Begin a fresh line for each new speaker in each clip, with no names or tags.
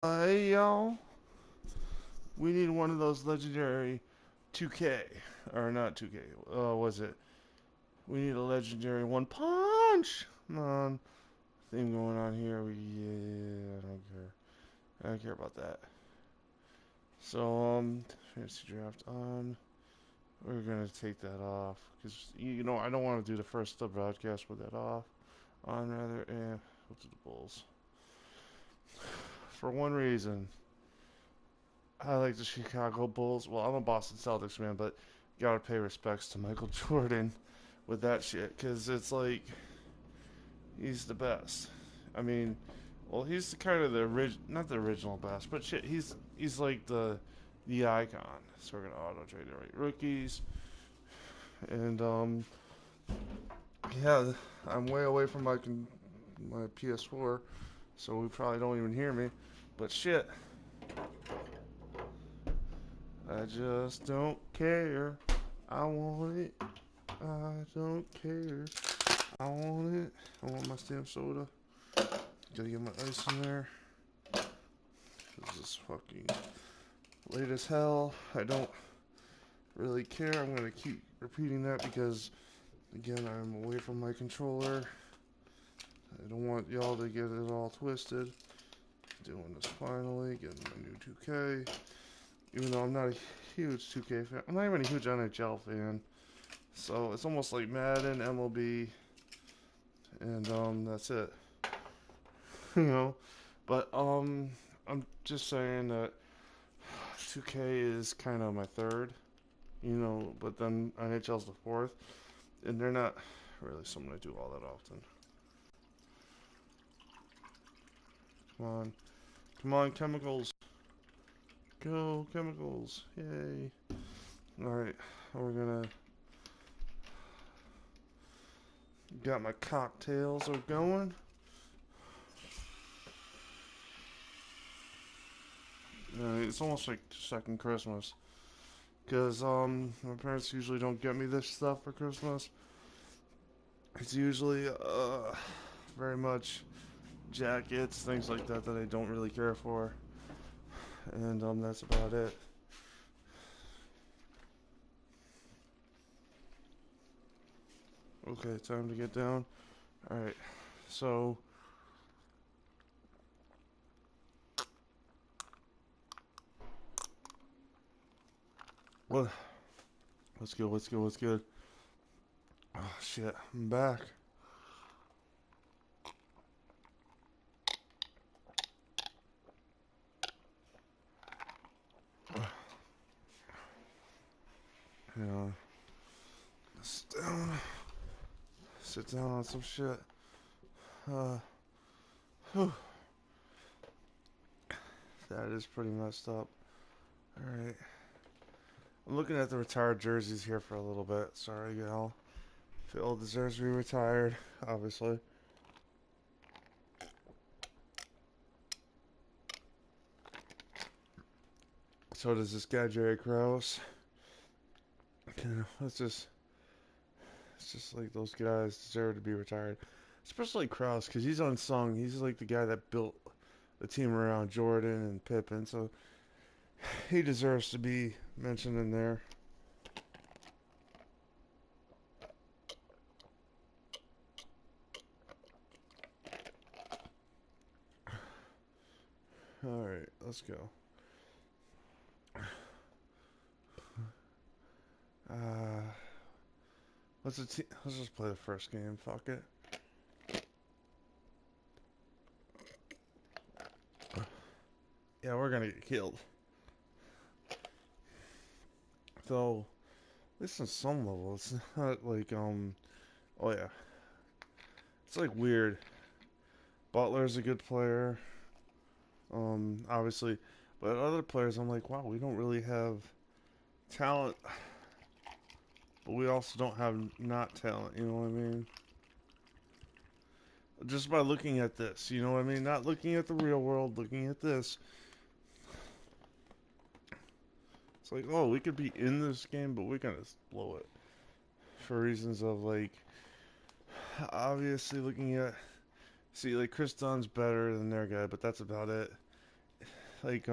Hey y'all, we need one of those legendary 2K, or not 2K, was it? We need a legendary one punch! Come on, thing going on here, yeah, I don't care. I don't care about that. So, fantasy draft on. We're gonna take that off, because, I don't want to do the first sub broadcast with that off. On rather, we'll do the Bulls. For one reason, I like the Chicago Bulls. Well, I'm a Boston Celtics man, but gotta pay respects to Michael Jordan with that shit, because it's like he's the best. I mean, well, he's kind of the not the original best, but shit, he's like the icon. So we're gonna auto trade the right rookies, and yeah, I'm way away from my PS4, so we probably don't even hear me. But shit, I just don't care. I want it. I don't care. I want it. I want my stamp soda. Gotta get my ice in there. This is fucking late as hell. I don't really care. I'm gonna keep repeating that because, again, I'm away from my controller. I don't want y'all to get it all twisted. Doing this finally, getting my new 2K. Even though I'm not a huge 2K fan, I'm not even a huge NHL fan. So it's almost like Madden, MLB, and that's it. you know. But I'm just saying that 2K is kind of my third, but then NHL's the fourth, and they're not really something I do all that often. Come on, come on, chemicals, go chemicals, yay! All right, we're gonna got my cocktails are going. It's almost like second Christmas, cause my parents usually don't get me this stuff for Christmas. It's usually very much jackets, things like that that I don't really care for, and that's about it. Okay, time to get down. All right, so what? Let's go. Let's go. Let's go. Oh shit, I'm back. Yeah, sit down. Sit down on some shit. Uh, whew, that is pretty messed up. All right, I'm looking at the retired jerseys here for a little bit. Sorry, gal. Phil deserves to be retired, obviously. So does this guy Jerry Krause. Let's just It's just like those guys deserve to be retired. Especially Krause, because he's unsung. He's like the guy that built the team around Jordan and Pippen, so he deserves to be mentioned in there. Alright, let's go. Uh, let's just play the first game. Fuck it. Yeah, we're gonna get killed. Though, at least on some level, it's not like, oh yeah. It's like weird. Butler's a good player. Obviously. But other players, I'm like, wow, we don't really have talent, but we also don't have not talent. You know what I mean? Just by looking at this, you know what I mean? Not looking at the real world, looking at this. It's like, oh, we could be in this game, but we're gonna blow it for reasons of like, obviously looking at, see, like Chris Dunn's better than their guy, but that's about it. Like,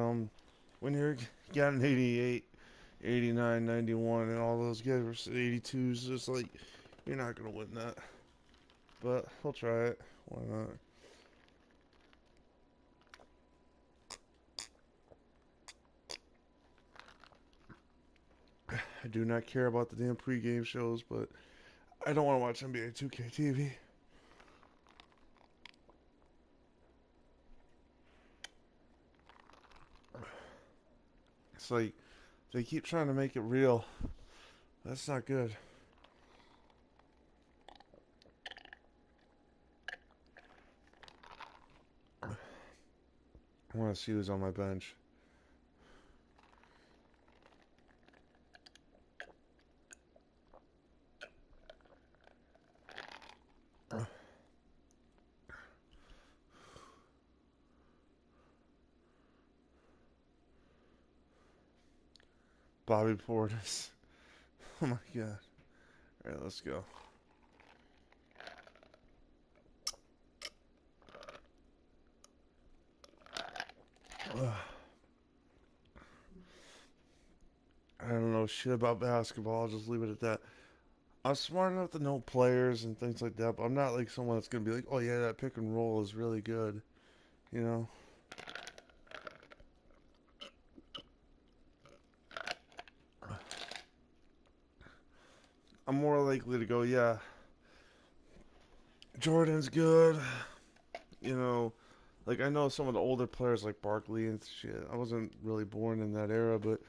when you're getting 88, 89, 91, and all those guys were 82s, it's like, you're not going to win that. But we'll try it. Why not? I do not care about the damn pregame shows, but I don't want to watch NBA 2K TV. It's like they keep trying to make it real. That's not good. I want to see who's on my bench. Bobby Portis. Oh my god. Alright, let's go. I don't know shit about basketball. I'll just leave it at that. I'm smart enough to know players and things like that, but I'm not like someone that's gonna be like, oh yeah, that pick and roll is really good. You know? I'm more likely to go, yeah, Jordan's good. You know, like I know some of the older players like Barkley and shit. I wasn't really born in that era, but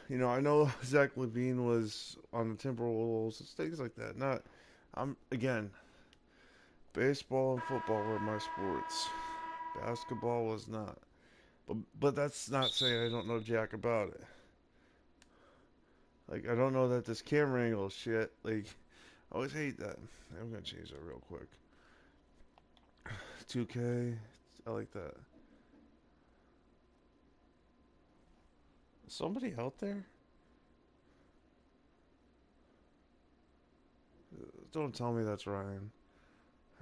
I know Zach Levine was on the Timberwolves, things like that. Not, I'm again, baseball and football were my sports. Basketball was not. But that's not saying I don't know jack about it. Like I don't know that this camera angle is shit. Like I always hate that. I'm gonna change that real quick. 2K, I like that. Is somebody out there? Don't tell me that's Ryan.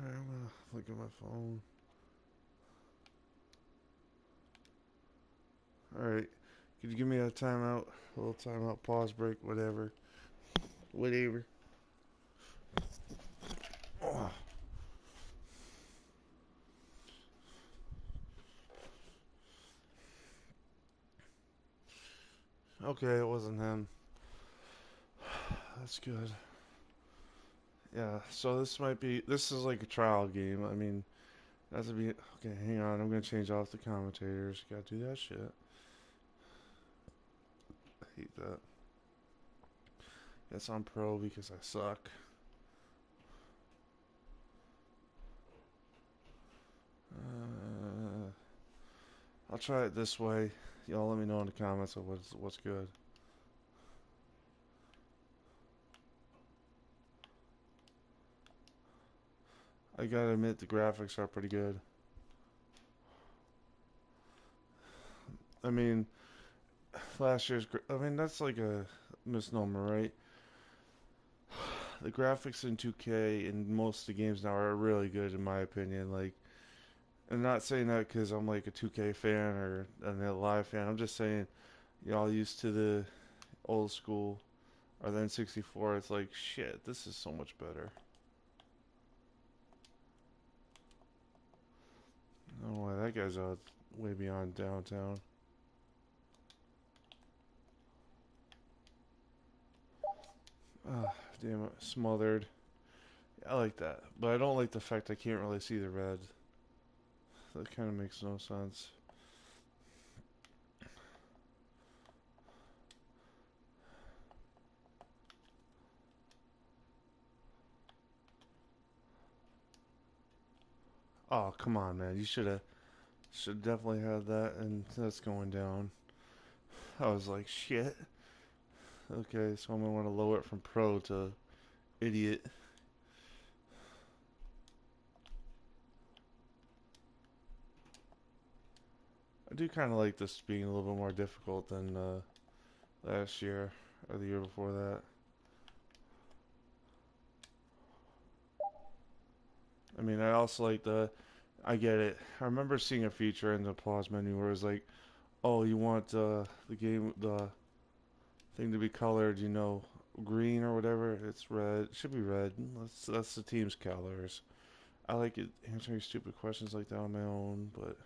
Alright, I'm gonna look at my phone. Alright, could you give me a timeout? A little timeout, pause, break, whatever. Whatever. Oh. Okay, it wasn't him. That's good. Yeah, so this is like a trial game. I mean, that's to be, okay, hang on, I'm gonna change off the commentators. Gotta do that shit. I hate that. Yes, I'm pro because I suck. Uh, I'll try it this way. Y'all let me know in the comments of what's good. I gotta admit the graphics are pretty good. I mean, last year's. I mean, that's like a misnomer, right? The graphics in 2K in most of the games now are really good, in my opinion. Like, I'm not saying that because I'm like a 2K fan or a live fan. I'm just saying, y'all used to the old school or then 64. It's like, shit, this is so much better. Oh, why that guy's out way beyond downtown. Ah, damn it, smothered. I like that, but I don't like the fact I can't really see the red. That kind of makes no sense. Oh, come on, man. You should definitely have that, and that's going down. I was like, shit. Okay, so I'm gonna want to lower it from pro to idiot. I do kind of like this being a little bit more difficult than last year or the year before that. I mean, I also like the. I get it. I remember seeing a feature in the pause menu where it was like, oh, you want the thing to be colored, green or whatever. It's red. It should be red. That's the team's colors. I like it answering stupid questions like that on my own, but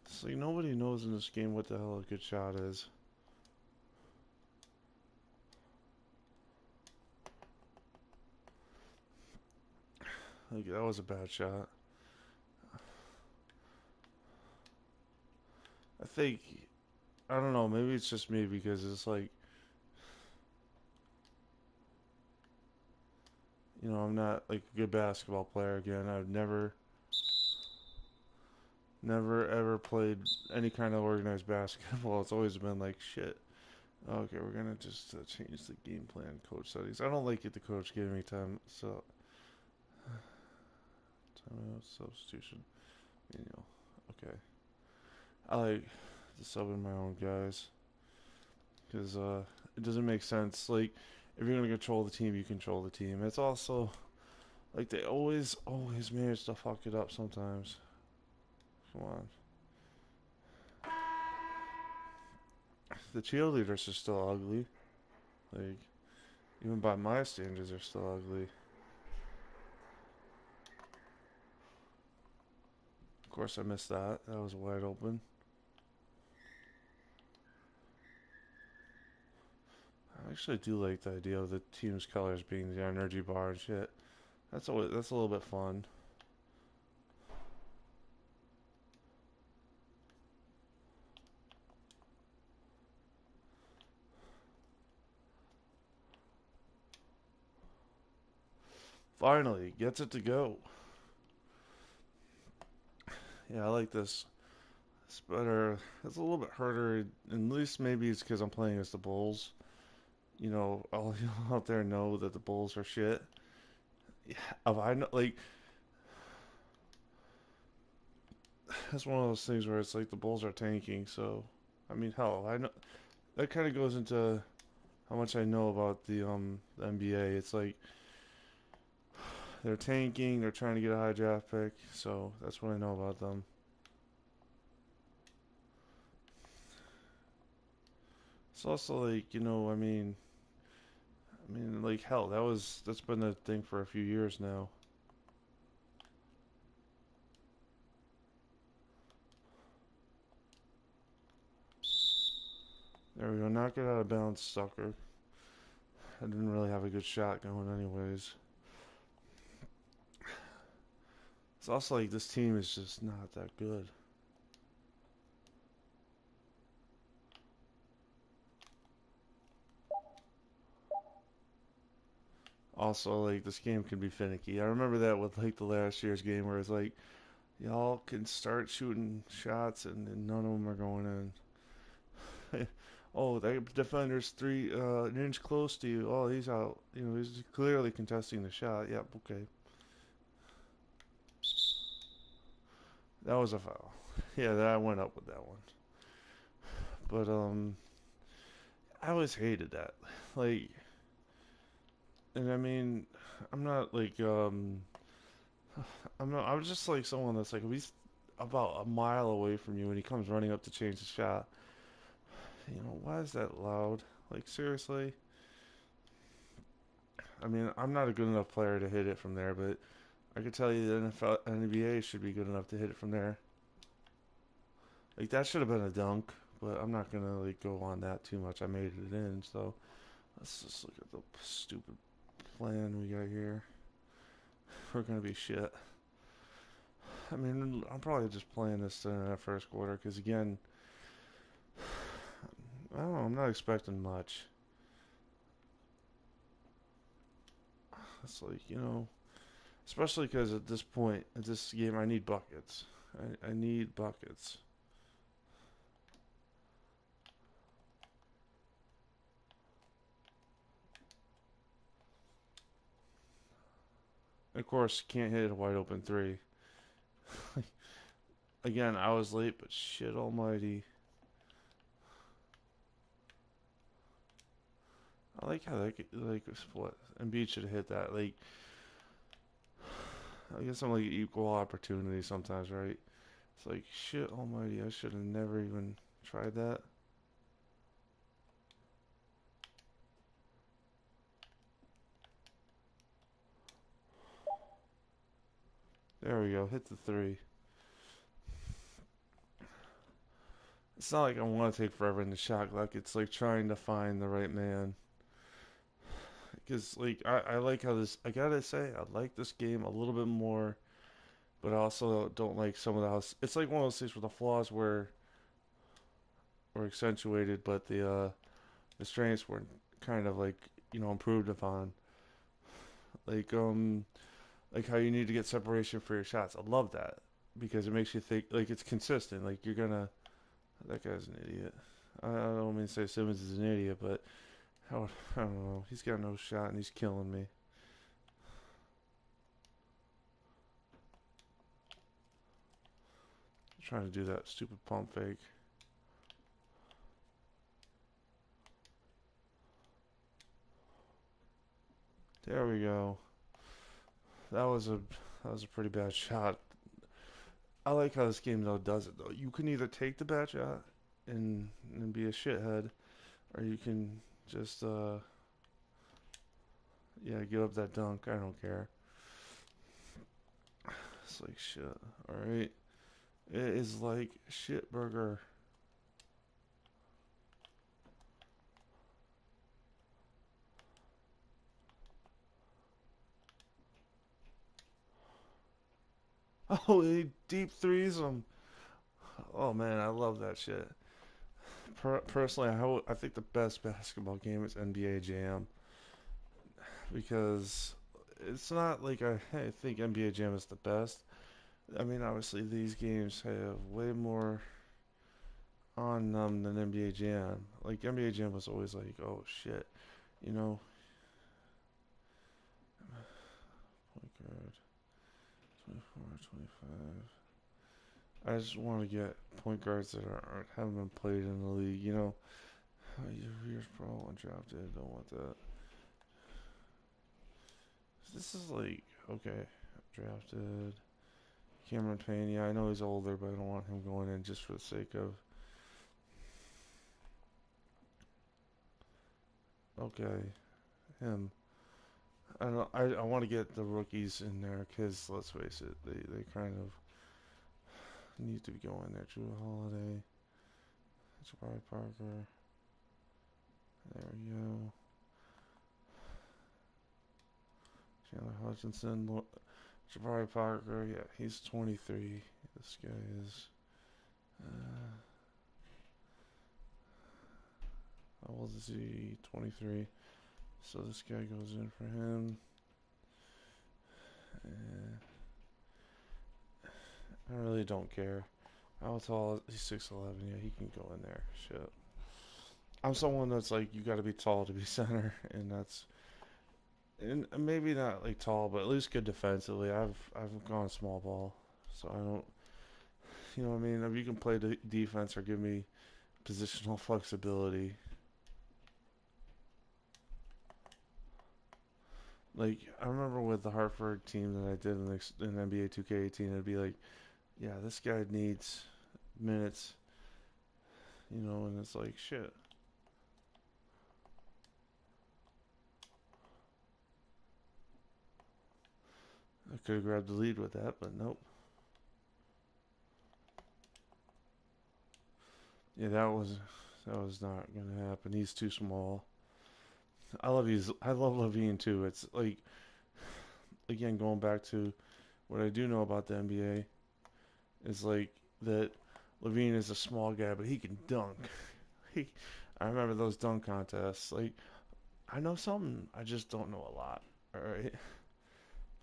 it's like nobody knows in this game what the hell a good shot is. Like that was a bad shot. I think I don't know, maybe it's just me because it's like I'm not like a good basketball player again. I've never ever played any kind of organized basketball. It's always been like shit. Okay, we're gonna just change the game plan, coach settings. I don't like it. The coach giving me time, so timeout substitution. Okay. I like to sub in my own guys because it doesn't make sense. Like if you're gonna control the team, you control the team. It's also like they always manage to fuck it up sometimes. Come on. The cheerleaders are still ugly. Like, even by my standards, they're still ugly. Of course, I missed that. That was wide open. I actually do like the idea of the team's colors being the energy bar and shit. That's a little bit fun. Finally, gets it to go. Yeah, I like this. It's better. It's a little bit harder. At least maybe it's because I'm playing as the Bulls. All you out there know that the Bulls are shit. Yeah, I know, like that's one of those things where it's like the Bulls are tanking. So, I mean, hell, I know that kind of goes into how much I know about the NBA. It's like they're tanking. They're trying to get a high draft pick. So that's what I know about them. It's also like like hell, that's been the thing for a few years now. There we go. Knock it out of bounds, sucker. I didn't really have a good shot going, anyways. It's also like this team is just not that good. Also, like this game can be finicky. I remember that with like the last year's game where it's like y'all can start shooting shots and none of them are going in. Oh, that defender's an inch close to you. Oh, he's out. He's clearly contesting the shot. Yep, okay. That was a foul. Yeah, that I went up with that one. But I always hated that. Like, and I mean, I'm not like I'm not. I was just like someone that's like he's about a mile away from you and he comes running up to change the shot. Why is that loud? Like seriously? I mean, I'm not a good enough player to hit it from there, but I could tell you the NFL, NBA should be good enough to hit it from there. Like that should have been a dunk, but I'm not gonna like go on that too much. I made it in, so let's just look at the stupid plan we got here. We're gonna be shit. I mean, I'm probably just playing this in that first quarter because again, I don't know. I'm not expecting much. It's like especially because at this point, at this game, I need buckets. I need buckets. Of course, can't hit a wide open three. Again, I was late, but shit almighty. I like how like what Embiid should have hit that. Like I guess I'm like equal opportunity sometimes, right? It's like shit almighty, I should have never even tried that. There we go, hit the three. It's not like I want to take forever in the shot clock. It's like trying to find the right man. Because like I like how this. I gotta say I like this game a little bit more, but I also don't like some of the house. It's like one of those things where the flaws were accentuated, but the strengths were kind of like improved upon. Like like how you need to get separation for your shots. I love that because it makes you think like it's consistent. Like you're gonna. That guy's an idiot. I don't mean to say Simmons is an idiot, but how I don't know. He's got no shot and he's killing me. I'm trying to do that stupid pump fake. There we go. That was a that was a pretty bad shot. I like how this game though does it though. You can either take the bad shot and be a shithead, or you can just yeah give up that dunk. I don't care. It's like shit. All right. It is like shit burger. Oh, he deep threes him. Oh man, I love that shit. Personally, I think the best basketball game is NBA Jam because it's not like I think NBA Jam is the best. I mean, obviously these games have way more on them than NBA Jam. Like NBA Jam was always like, oh shit, you know, point guard, 24, 25. I just want to get point guards that haven't been played in the league. Years pro undrafted. Don't want that. This is like okay, drafted. Cameron Payne. Yeah, I know he's older, but I don't want him going in just for the sake of. Okay, him. I don't. I want to get the rookies in there because let's face it, they kind of need to be going there. Drew Holiday, Jabari Parker. There we go. Chandler Hutchinson, Jabari Parker. Yeah, he's 23. This guy is. Uh, how old is he? 23. So this guy goes in for him. Uh, I really don't care. How tall? He's 6'11". Yeah, he can go in there. Shit. I'm someone that's like you got to be tall to be center, and that's and maybe not like tall, but at least good defensively. I've gone small ball, so I don't. You know what I mean? If you can play defense or give me positional flexibility, like I remember with the Hartford team that I did in NBA 2K18, it'd be like, yeah, this guy needs minutes, and it's like shit. I could have grabbed the lead with that, but nope. Yeah, that was not gonna happen. He's too small. I love Levine too. It's like again going back to what I do know about the NBA is like that Levine is a small guy, but he can dunk. He, I remember those dunk contests. Like I know something, I just don't know a lot. All right,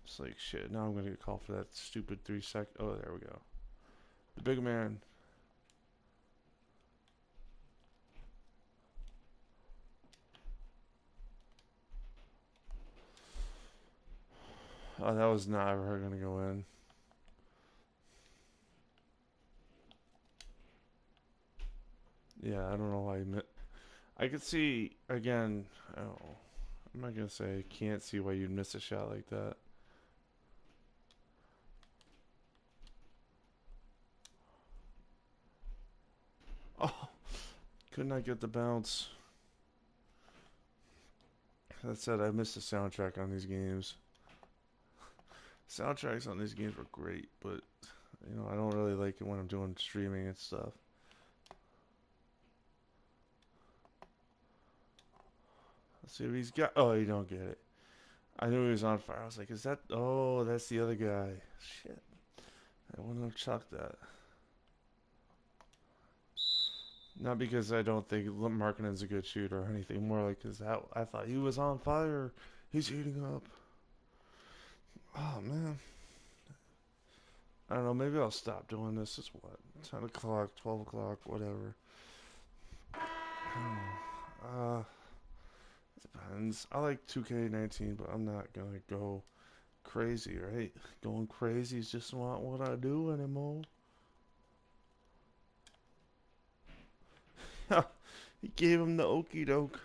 it's like shit. Now I'm gonna get called for that stupid 3 second. Oh, there we go. The big man. Oh, that was not ever gonna go in. Yeah, I don't know why he I could see again. Oh, I'm not gonna say I can't see why you'd miss a shot like that. Oh, could not get the bounce. That said, I missed the soundtrack on these games. Soundtracks on these games were great, but I don't really like it when I'm doing streaming and stuff. Let's see what he's got. Oh, you don't get it. I knew he was on fire. I was like, is that? Oh, that's the other guy. Shit. I wouldn't have chucked that. Not because I don't think Markkinen's a good shooter or anything. More like because that I thought he was on fire. He's heating up. Oh man. I don't know. Maybe I'll stop doing this. It's what? 10 o'clock, 12 o'clock, whatever. Uh, depends. I like 2K19, but I'm not gonna go crazy, right? Going crazy is just not what I do anymore. He gave him the okey doke.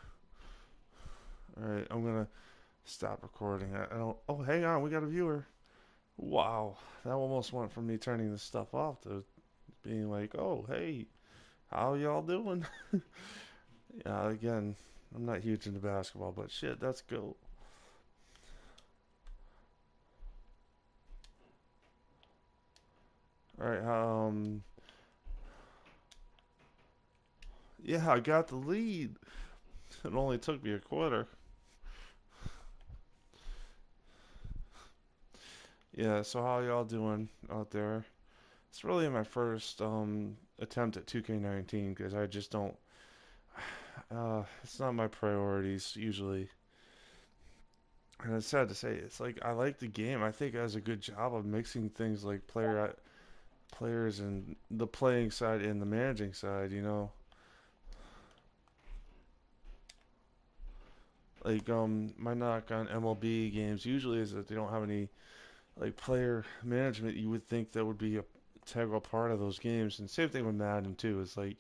Alright, I'm gonna stop recording. I don't. Oh, hang on, we got a viewer. Wow, that almost went from me turning this stuff off to being like, oh, hey, how y'all doing? Yeah, again, I'm not huge into basketball, but shit, that's cool. Alright, yeah, I got the lead. It only took me a quarter. Yeah, so how y'all doing out there? It's really my first attempt at 2K19 because I just don't. It's not my priorities usually. And it's sad to say, it's like I like the game. I think it does a good job of mixing things like players and the playing side and the managing side. Like my knock on MLB games usually is that they don't have any like player management. You would think that would be a integral part of those games. And same thing with Madden too. It's like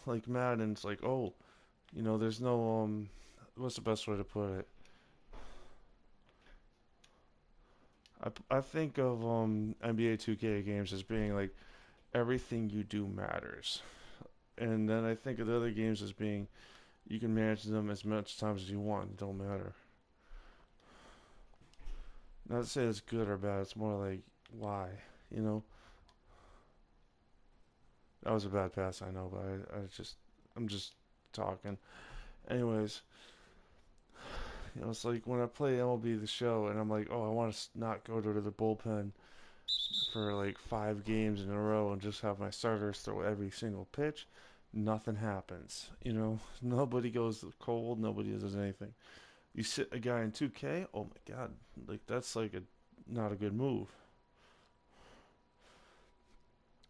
like Madden's like, oh, there's no what's the best way to put it? I think of NBA 2K games as being like everything you do matters. And then I think of the other games as being you can manage them as much times as you want. It don't matter. Not to say it's good or bad. It's more like why, you know. That was a bad pass, I know, but I'm just talking. Anyways, it's like when I play MLB The Show, and I'm like, oh, I want to not go to the bullpen for like 5 games in a row and just have my starters throw every single pitch. Nothing happens, Nobody goes cold. Nobody does anything. You sit a guy in 2K. Oh my god, like that's like a not a good move.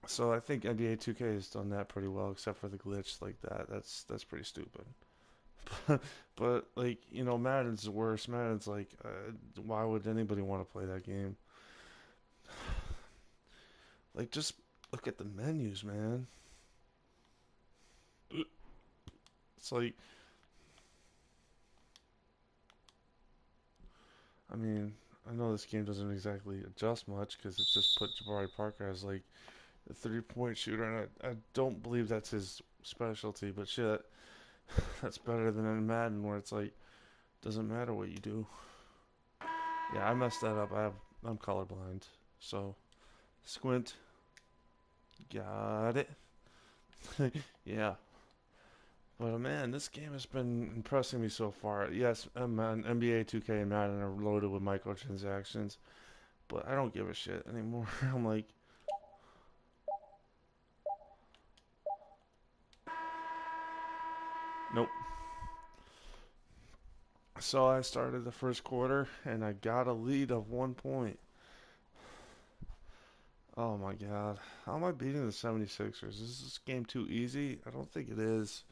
So I think NBA 2K has done that pretty well, except for the glitch like that. That's pretty stupid. But like Madden's worse. Madden's like, why would anybody want to play that game? Like, just look at the menus, man. It's like, I mean, I know this game doesn't exactly adjust much because it just put Jabari Parker as like a 3-point shooter, and I don't believe that's his specialty. But shit, that's better than in Madden where it's like doesn't matter what you do. Yeah, I messed that up. I'm colorblind, so squint. Got it. Yeah. But man, this game has been impressing me so far. Yes, man, NBA 2K and Madden are loaded with microtransactions, but I don't give a shit anymore. I'm like, nope. So I started the first quarter and I got a lead of 1 point. Oh my god. How am I beating the 76ers? Is this game too easy? I don't think it is.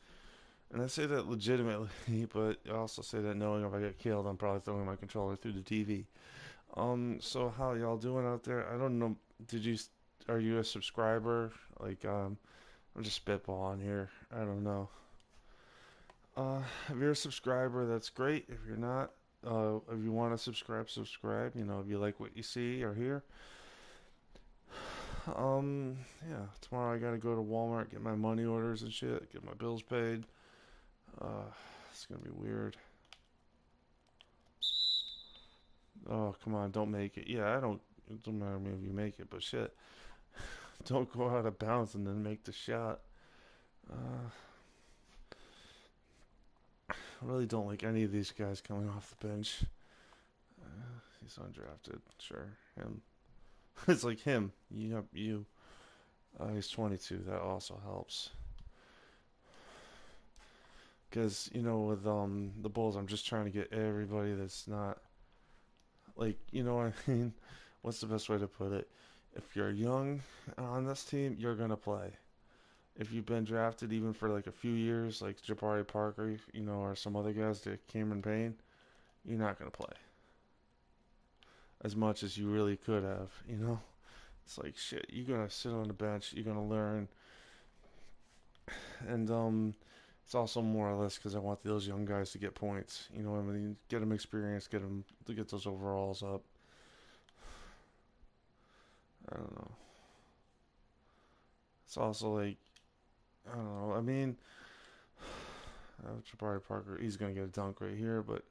And I say that legitimately, but I also say that knowing if I get killed, I'm probably throwing my controller through the TV. So how y'all doing out there? I don't know. Are you a subscriber? Like, I'm just spitballing here. I don't know. If you're a subscriber, that's great. If you're not, if you want to subscribe, subscribe. You know, if you like what you see or hear. Yeah. Tomorrow I gotta go to Walmart, get my money orders and shit, get my bills paid. Uh, it's gonna be weird. Oh, come on, don't make it. Yeah, I don't. It doesn't matter to me if you make it, but shit, don't go out of bounds and then make the shot. Uh, I really don't like any of these guys coming off the bench. He's undrafted, sure. Him. It's like him. Yep, you. He's 22. That also helps. Because with the Bulls, I'm just trying to get everybody that's not like what I mean. What's the best way to put it? If you're young on this team, you're gonna play. If you've been drafted even for like a few years, like Jabari Parker, or some other guys, like Cameron Payne, you're not gonna play as much as you really could have. It's like shit. You're gonna sit on the bench. You're gonna learn, and it's also more or less because I want those young guys to get points. You know what I mean? Get them experience. Get them to get those overalls up. I don't know. It's also like I don't know. I mean, Jabari Parker, he's gonna get a dunk right here, but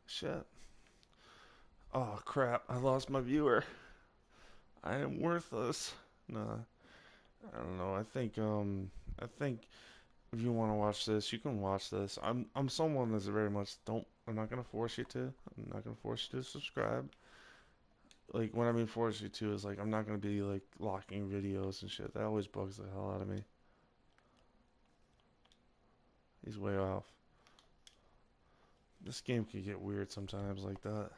shit. Oh crap! I lost my viewer. I am worthless. Nah, I don't know. I think if you want to watch this, you can watch this. I'm someone that's very much don't. I'm not gonna force you to. I'm not gonna force you to subscribe. Like what I mean force you to is like I'm not gonna be like locking videos and shit. That always bugs the hell out of me. He's way off. This game can get weird sometimes like that.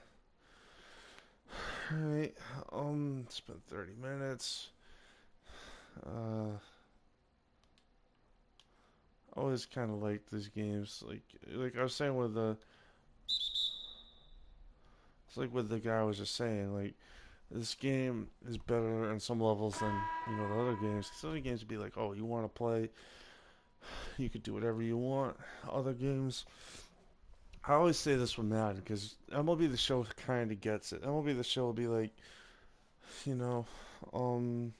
Alright, it's been 30 minutes. I always kind of like these games. Like I was saying with it's like with the guy I was just saying. Like this game is better on some levels than the other games. Because other games would be like, oh, you want to play, you could do whatever you want. Other games, I always say this with Madden because MLB The Show kind of gets it. MLB The Show will be like, you know, um,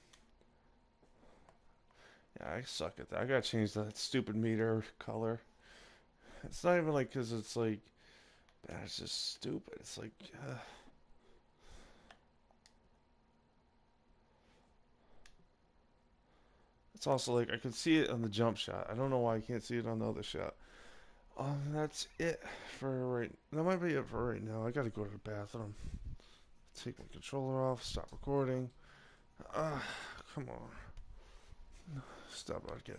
yeah, I suck at that. I gotta change that stupid meter color. It's not even like because it's like, it's just stupid. It's like, it's also like I can see it on the jump shot. I don't know why I can't see it on the other shot. That's it for right. That might be it for right now. I gotta go to the bathroom. Take my controller off. Stop recording. Come on. Stop again.